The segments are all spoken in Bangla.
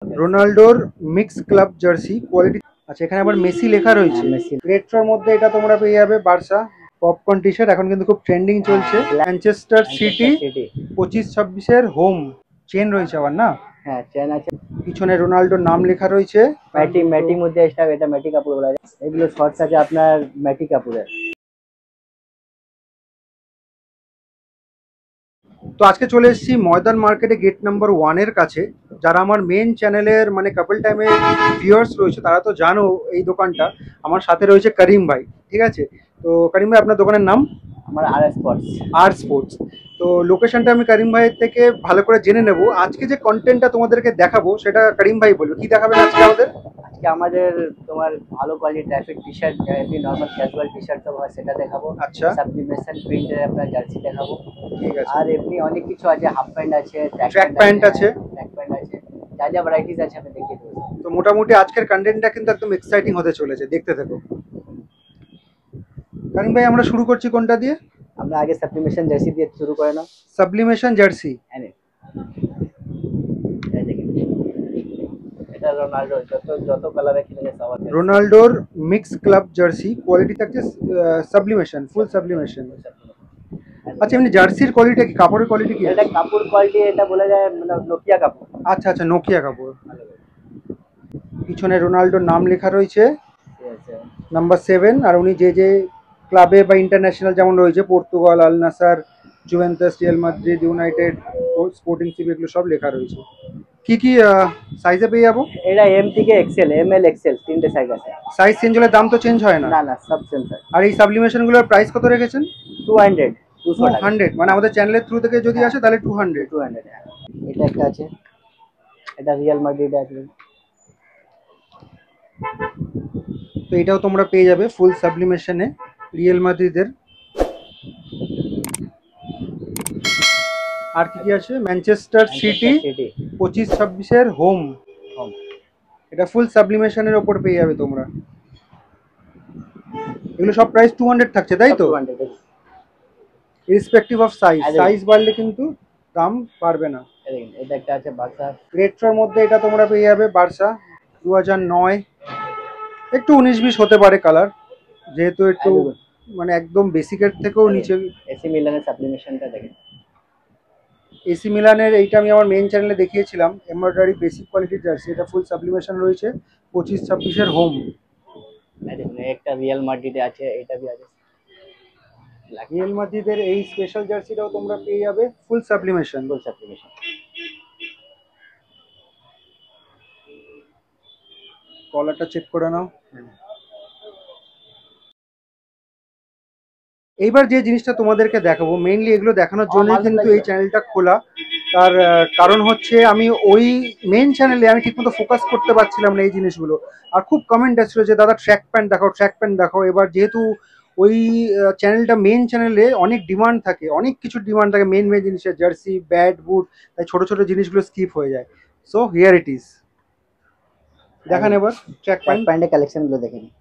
রোনাল্ডোর মিক্স ক্লাব জার্সি কোয়ালিটি। আচ্ছা, এখানে আবার মেসি লেখা রয়েছে। মেসি রেট্রোর মধ্যে এটা তোমরা পেয়ে যাবে বার্সা পপকর্ন টি শার্ট, এখন কিন্তু খুব ট্রেন্ডিং চলছে। ম্যানচেস্টার সিটি সিটি 25-26-এর হোম চেন রয়েছে আবার না, হ্যাঁ চেন আছে। পিছনে রোনাল্ডোর নাম লেখা রয়েছে। ম্যাটি ম্যাটি মধ্যে এটা ম্যাটি কাপড় বলা যায়। এগুলো শর্টস আছে আপনার ম্যাটি কাপড়ের। তো আজকে চলে এসেছি ময়দান মার্কেটে গেট নাম্বার 1-এর কাছে। যারা আমার মেন চ্যানেলের মানে কাপল টাইমের ভিউয়ার্স রয়েছে তারা তো জানো এই দোকানটা। আমার সাথে রয়েছে করিম ভাই, ঠিক আছে? তো করিম ভাই, আপনার দোকানের নাম? আমার আর স্পোর্টস। আর স্পোর্টস। তো লোকেশনটা আমি করিম ভাইয়ের থেকে ভালো করে জেনে নেব। আজকে যে কন্টেন্টটা তোমাদেরকে দেখাবো সেটা করিম ভাই বলবে। কি দেখাবেন আজকে আমাদের? আজকে আমাদের তোমার ভালো কোয়ালিটি ট্রাফিক টি শার্ট, এমনি নর্মাল ক্যাজুয়াল টি শার্ট তো হয় সেটা দেখাবো। আচ্ছা, সাবলিমেশন প্রিন্টের আপনার জার্সি দেখাবো। ঠিক আছে। আর এমনি অনেক কিছু আছে, হাফ প্যান্ট আছে, ট্র্যাক প্যান্ট আছে। ট্র্যাক প্যান্ট আছে, যা যা ভ্যারাইটিস আছে আমি দেখিয়ে দেবো। তো মোটামুটি আজকের কন্টেন্টটা কিন্তু একদম এক্সাইটিং হতে চলেছে, দেখতে থাকো। করিম ভাই, আমরা শুরু করছি কোনটা দিয়ে? আমরা আগে সাবলিমেশন জার্সি দিয়ে শুরু করে নাও। Sublimation jersey. এই দেখেন, এটা রোনাল্ডো যত যত কালারে খেলে সবার রোনাল্ডোর মিক্স ক্লাব জার্সি কোয়ালিটি থাকছে সাবলিমেশন, ফুল সাবলিমেশন। আচ্ছা, এমনি জার্সির কোয়ালিটি কি, কাপড়ের কোয়ালিটি কি? এটা কাপড় কোয়ালিটি এটা বলা যায় মানে নোকিয়া কাপড়। আচ্ছা আচ্ছা, নোকিয়া কাপড়। পিছনে রোনাল্ডোর নাম লেখা রয়েছে, নাম্বার 7। আর উনি যে যে ক্লাবে বা ইন্টারন্যাশনাল যেমন রয়েছে, পর্তুগাল, আল নাসার, Juventus, Real Madrid, United, sporting CP, এগুলো সব লেখা রয়েছে। কি কি সাইজে পেয়ে যাবো? এটা এম থেকে এক্সেল, এম এল এক্সেল তিনটে সাইজ আছে। সাইজ চেঞ্জ হলে দাম তো চেঞ্জ হয় না? না না, সব সেম সাইজ। আর এই সাবলিমেশন গুলোর প্রাইস কত রেখেছেন? 200 টাকা। 200, মানে আমাদের চ্যানেলের থ্রু থেকে যদি আসে তাহলে 200। 200 হ্যাঁ। এটা একটা আছে, এটা রিয়াল মাদ্রিদ আছে। তো এটাও তোমরা পেয়ে যাবে ফুল সাবলিমেশনে, রিয়াল মাদ্রিদের। আর কি কি আছে? ম্যানচেস্টার সিটি 25-26-এর হোম, এটা ফুল সাবলিমেশনের ওপর পেয়ে যাবে তোমরা। এগুলো সব প্রাইস 200 থাকছে, তাই তো? রেসপেক্টিভ অফ সাইজ, সাইজ বাড়লে কিন্তু দাম বাড়বে না। এটা একটা আছে বার্সা রেট্রোর মধ্যে, এটা তোমরা পেয়ে যাবে বার্সা 2009, একটু 19-20 হতে পারে কালার, যেহেতু একটু মানে একদম বেসিকের থেকেও নিচে। এসি মিলানের সাবলিমেশনটা দেখেন। এসি মিলানের এইটা আমি আমার মেন চ্যানেলে দেখিয়েছিলাম, এমব্রয়ডারি বেসিক কোয়ালিটির জার্সি। এটা ফুল সাবলিমেশন রয়েছে 25-26-এর হোম। দেখুন একটা রিয়াল মাদ্রিদে আছে, এটা भी আছে। রিয়াল মাদ্রিদের এই স্পেশাল জার্সিটাও তোমরা পেয়ে যাবে ফুল সাবলিমেশন। কলারটা চেক করে নাও। এইবার যে জিনিসটা তোমাদেরকে দেখাবো, মেইনলি এগুলো দেখানোর জন্যই কিন্তু এই চ্যানেলটা খোলা। তার কারণ হচ্ছে আমি ওই মেন চ্যানেলে আমি ঠিকমতো ফোকাস করতে পারছিলাম না এই জিনিসগুলো। আর খুব কমেন্ট আসছিল যে দাদা ট্র্যাক প্যান্ট দেখাও, ট্র্যাক প্যান্ট দেখাও। এবার যেহেতু ওই চ্যানেলটা, মেন চ্যানেলে অনেক ডিমান্ড থাকে, অনেক কিছু ডিমান্ড থাকে মেন মেন জিনিসের, জার্সি, ব্যাট, বুট, তাই ছোটো ছোটো জিনিসগুলো স্কিপ হয়ে যায়। So here it is. দেখান এবার ট্র্যাক প্যান্টের কালেকশনগুলো দেখে নিন।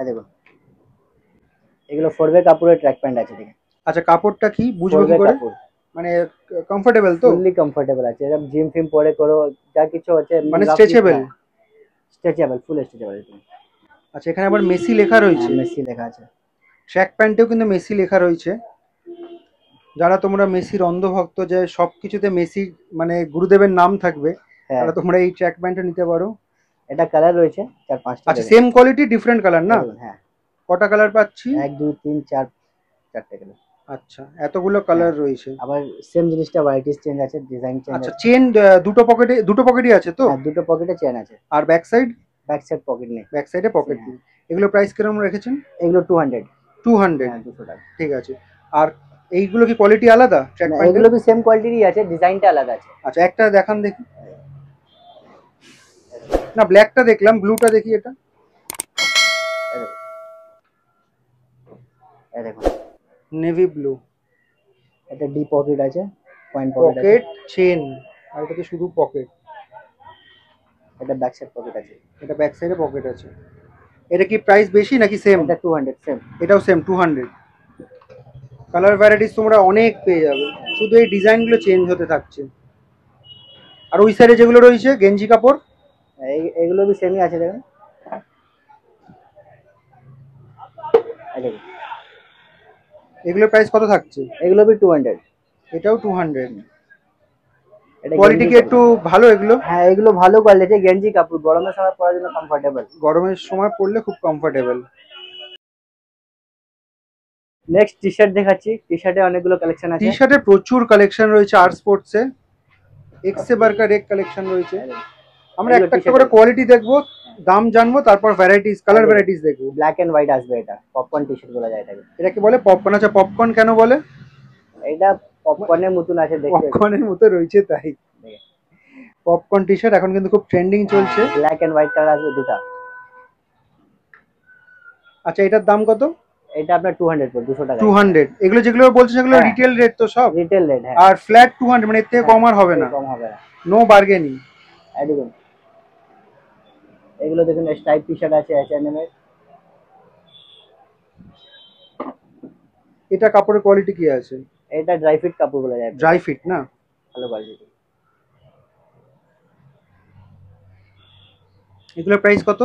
দেখুন, এগুলো ফোরওয়ে কাপড়ের ট্র্যাক প্যান্ট আছে, দেখেন। আচ্ছা, কাপড়টা কি বুঝবো কি করে? মানে কমফোর্টেবল তো? ফুললি কমফোর্টেবল আছে, এরকম জিম ফিম পরে করো যা কিছু আছে, মানে স্ট্রেচেবল। স্ট্রেচেবল, ফুল স্ট্রেচেবল। আচ্ছা, এখানে আবার মেসি লেখা রয়েছে। মেসি লেখা আছে। ট্র্যাক প্যান্টেও কিন্তু মেসি লেখা রয়েছে। যারা তোমরা মেসির অন্ধভক্ত, যে সব কিছুতে মেসি মানে গুরুদেবের নাম থাকবে, তাহলে তোমরা এই ট্র্যাক প্যান্টটা নিতে পারো। এটা কালার রয়েছে 4-5টা। আচ্ছা, সেম কোয়ালিটি ডিফারেন্ট কালার না? হ্যাঁ। কটা কালার পাচ্ছি? 1 2 3 4 4টে কালার। আচ্ছা, এতগুলো কালার রয়েছে। আবার সেম জিনিসটা ভ্যারাইটিস চেঞ্জ আছে, ডিজাইন চেঞ্জ আছে। আচ্ছা, চেন দুটো পকেটই আছে তো? হ্যাঁ, দুটো পকেটে চেন আছে। আর back side? Back side pocket নেই, ব্যাক সাইডে পকেট নেই। এগুলো প্রাইস কিরকম রেখেছেন? এগুলো 200। 200? হ্যাঁ, 200 টাকা। ঠিক আছে। আর এইগুলো কি কোয়ালিটি আলাদা? ট্র্যাক প্যান্ট এগুলো भी সেম কোয়ালিটিরই আছে, ডিজাইনটা আলাদা আছে। আচ্ছা, একটা দেখান দেখি। না, ব্ল্যাকটা দেখলাম, ব্লুটা দেখি। এটা দেখুন, নেভি ব্লু। এটা ডি পকেট আছে, পয়েন্ট পকেট চেন, আর এটা তো শুধু পকেট। এটা ব্যাক সাইড পকেট আছে। এটা ব্যাক সাইডে পকেট আছে। এটা কি প্রাইস বেশি নাকি সেম? এটা 200 সেম। এটাও সেম 200। কালার ভ্যারাইটিস তোমরা অনেক পেয়ে যাবে, শুধু এই ডিজাইনগুলো চেঞ্জ হতে থাকছে। আর ওই সাইডে যেগুলো রয়েছে গেঞ্জি কাপড়, এগুলো भी সেমই আছে দেখুন। এগুলোর প্রাইস কত থাকছে? এগুলো भी 200। এটাও 200। এটা কোয়ালিটি কি একটু ভালো এগুলো? হ্যাঁ এগুলো ভালো কোয়ালিটি, গেঞ্জি কাপড়, গরমের সময় পরার জন্য কমফোর্টেবল। গরমের সময় পরলে খুব কমফোর্টেবল। নেক্সট টি শার্ট দেখাচ্ছি। টি শার্টে অনেকগুলো কালেকশন আছে। টি শার্টে প্রচুর কালেকশন রয়েছে। আর স্পোর্টস এ এক্সে বার্কার এক কালেকশন রয়েছে। আমরা একটা একটা করে কোয়ালিটি দেখবো, দাম জানবো, তারপর ভ্যারাইটিস, কালার ভ্যারাইটিস দেখবো। ব্ল্যাক এন্ড হোয়াইট আসবে, এটা পপকর্ন টি শার্ট বলা যায় এটাকে। এটাকে বলে পপকর্ন। আচ্ছা পপকর্ন কেন বলে? এটা পপকর্নের মতন আছে দেখতে, পপকর্নের মতো রয়েছে তাই। পপকর্ন টি শার্ট এখন কিন্তু খুব ট্রেন্ডিং চলছে। ব্ল্যাক এন্ড হোয়াইট কালার আসবে দুটো। আচ্ছা এটার দাম কত? এটা আপনার 200 পড়বে, 200 টাকা। 200। এগুলো যেগুলো বলছেন সেগুলো রিটেল রেট তো সব? রিটেল রেট, হ্যাঁ। আর ফ্ল্যাট 200, মানে এর থেকে কম আর হবে না? কম হবে না, নো বার্গেনিং। দেখুন এগুলো দেখুন, স্ট্রাইপ টি শার্ট আছে H&M এর। এটা কাপড়ের কোয়ালিটি কি আছে? এটা ড্রাই ফিট কাপড় বলা যায়। ড্রাই ফিট না? ভালো কোয়ালিটি। এগুলোর প্রাইস কত?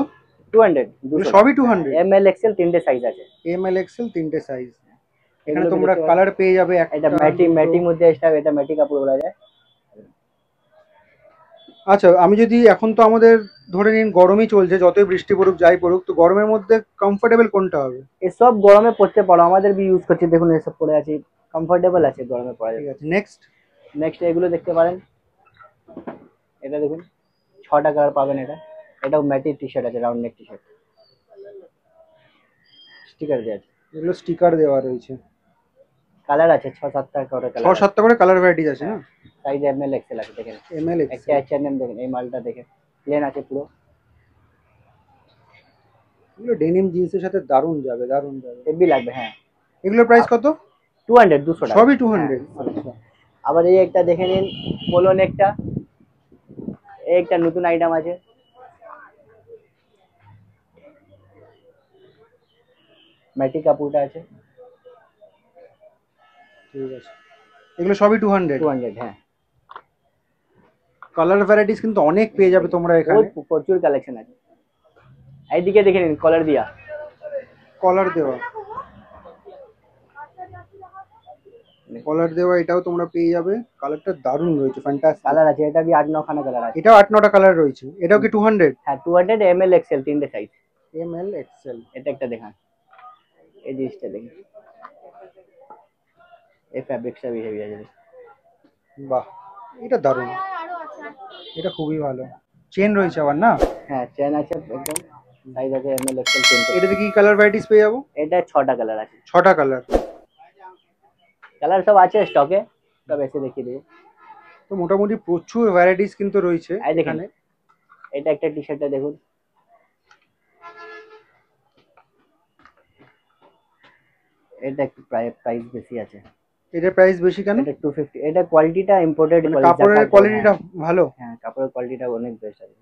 200। সবই 200? ML XL তিনটে সাইজ আছে। ML XL তিনটে সাইজ। এখানে তোমরা কালার পেয়ে যাবে। এটা ম্যাটি মধ্যে স্টাইল, এটা ম্যাটি কাপড় বলা যায়। আচ্ছা আমি যদি এখন তো আমাদের ধরে নিন গরমই চলছে, যতই বৃষ্টি পড়ুক যাই পড়ুক, তো গরমের মধ্যে কমফোর্টেবল কোনটা হবে? এসব গরমে পড়তে পারো, আমাদের বি ইউজ করছি, দেখুন এসব পরে আছি, কমফোর্টেবল আছে গরমে পরা যায়। ঠিক আছে নেক্সট এগুলো দেখতে পারেন। এটা দেখুন 6টা কালার পাবেন। এটাও ম্যাটি টি শার্ট আছে, round neck T shirt, sticker দেওয়া আছে। এগুলো স্টিকার দেওয়া রয়েছে। কালার আছে 6-7টা করে কালার, 6-7টা করে কালার ভ্যারাইটিস আছে না? সাইজ ML XL আছে দেখেন। ML একটা XL। H&M দেখেন, এই মালটা দেখেন প্লেন আছে পুরো। এগুলো ডেনিম জিন্সের সাথে দারুণ যাবে, দারুণ যাবে, হেভি লাগবে। হ্যাঁ এগুলোর প্রাইস কত? 200 টাকা, সবই 200? আবার এই একটা দেখে নিন, পোলো নেকটা, এই একটা নতুন আইটেম আছে। ম্যাটি কাপড়টা আছে। ঠিক আছে, এগুলো সবই 200? 200, হ্যাঁ। কালার ভ্যারাইটিস কিন্তু অনেক পেয়ে যাবে তোমরা এখানে, প্রচুর কালেকশন আছে। এইদিকে দেখে নিন, কলার দেওয়া এটাও তোমরা পেয়ে যাবে। কালারটা দারুণ রয়েছে, ফ্যান্টাস্টিক কালার আছে। এটা भी 8-9 খানা কালার আছে। এটাও 8-9টা কালার রয়েছে। এটাও কি 200? হ্যাঁ 200 ML XL তিনটে সাইজ। ML XL। এটা একটা দেখান, এই জিনিসটা দেখেন, এই ফ্যাব্রিক্সটা भी হেভি আছে। বাহ এটা দারুণ, এটা খুবই ভালো। চেন রয়েছে আবার না? হ্যাঁ চেন আছে একদম, সাইজ আছে ML XL তিনটে। এটাতে কি কালার ভ্যারাইটিস পেয়ে যাবো? এটা 6টা কালার আছে। 6টা কালার সব আছে স্টকে, সব এসে দেখিয়ে দেবো। তো মোটামুটি প্রচুর ভ্যারাইটিস কিন্তু রয়েছে এখানে। এটা একটা টি শার্টটা দেখুন, এটা একটু প্রাইস বেশি আছে। এটার প্রাইস বেশি কেন? এটা 250। এটা কোয়ালিটিটা ইম্পোর্টেড, কাপড়ের কোয়ালিটিটা ভালো? হ্যাঁ কাপড়ের কোয়ালিটিটা অনেক বেস্ট আছে।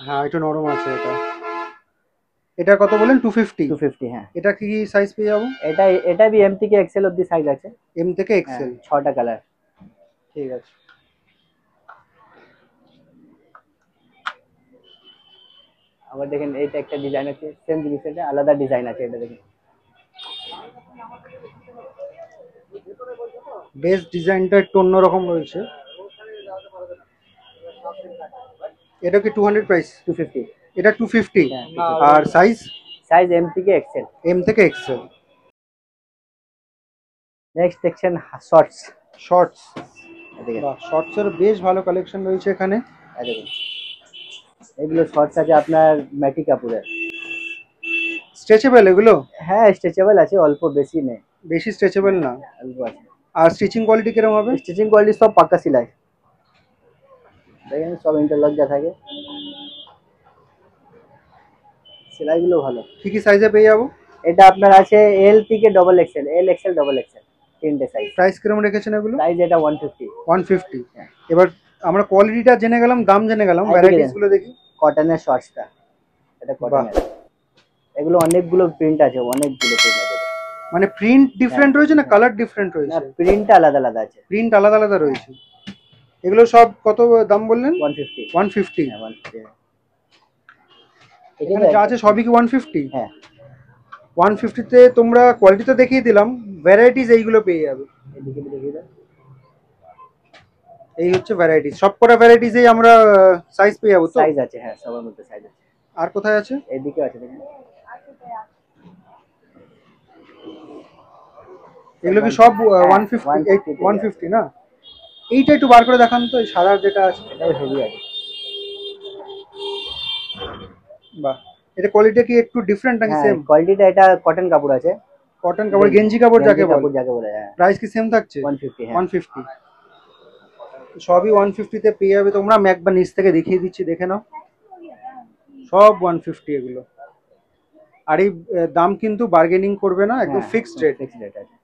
হ্যাঁ একটু নরম আছে এটা। এটা কত বলেন? 250? 250, হ্যাঁ। এটা কি সাইজ পেয়ে যাবো? এটা भी M থেকে XL অবধি সাইজ আছে। M থেকে XL? 6টা কালার। ঠিক আছে। আবার দেখেন এইটা একটা ডিজাইন আছে, সেম জিনিসের আলাদা ডিজাইন আছে। এটা দেখেন, বেস ডিজাইনটা একটু অন্যরকম রয়েছে। এটা কি 200 প্রাইস? 250। এটা 250। আর সাইজ M থেকে XL। M থেকে XL। Next section shorts. বাহ শর্টস এর বেশ ভালো কালেকশন রয়েছে এখানে। দেখুন এগুলো শর্টস আছে আপনার ম্যাটি কাপড়ের। স্ট্রেচেবল এগুলো? হ্যাঁ স্ট্রেচেবল আছে, অল্প বেশি নেই। বেশি স্ট্রেচেবল না? অল্প আছে। আর স্টিচিং কোয়ালিটি কিরকম হবে? স্টিচিং কোয়ালিটি সব পাক্কা সেলাই, দেখেন সব ইন্টারলক যা থাকে, সেলাইগুলো ভালো। কি সাইজে পেয়ে যাবো? এটা আপনার আছে L থেকে XXL, L XL XXL তিনটে সাইজ। প্রাইস কিরকম রেখেছেন এগুলো? প্রাইস এটা 150। 150। এবার আমরা কোয়ালিটিটা জেনে গেলাম, দাম জেনে গেলাম, ভ্যারাইটিস গুলো দেখি। কটনের শর্টসটা, এটা কটনের। এগুলো অনেকগুলো প্রিন্ট আছে, মানে প্রিন্ট ডিফারেন্ট রয়েছে না কালার ডিফারেন্ট রয়েছে? না প্রিন্টটা আলাদা আলাদা আছে। প্রিন্ট আলাদা আলাদা রয়েছে। এগুলো সব কত দাম বললেন? 150। 150। হ্যাঁ 150। এখানে যা আছে সবই কি 150? হ্যাঁ 150 তে তোমরা কোয়ালিটি তো দেখিয়ে দিলাম, ভ্যারাইটিস এইগুলো পেয়ে যাবে। এদিকে দেখিয়ে দাও। এই হচ্ছে ভ্যারাইটিস, সবকটা ভ্যারাইটিসেই আমরা সাইজ পেয়ে যাবো তো? সাইজ আছে, হ্যাঁ সবার মধ্যে সাইজ আছে। আর কোথায় আছে? এদিকে আছে দেখুন। এগুলো কি সব 150? 150 তে 150 না? এইটা একটু বার করে দেখান তো, এই সাদা যেটা আছে। এটাও হেভি আছে। বাহ, এটা কোয়ালিটি কি একটু ডিফারেন্ট নাকি হ্যাঁ সেম? কোয়ালিটিটা, এটা কটন কাপড় আছে। কটন কাপড়, গেঞ্জি কাপড় যাকে বলে। কাপড় যাকে বলে, হ্যাঁ। প্রাইস কি সেম থাকছে? 150। হ্যাঁ 150। সবই 150 তে পেয়ে যাবে তোমরা। আমি একবার নিচ থেকে দেখিয়ে দিচ্ছি, দেখে নাও। সব 150 এগুলো। আর এই দাম কিন্তু বার্গেনিং করবে না, একদম ফিক্সড রেট। ফিক্সড রেট আছে।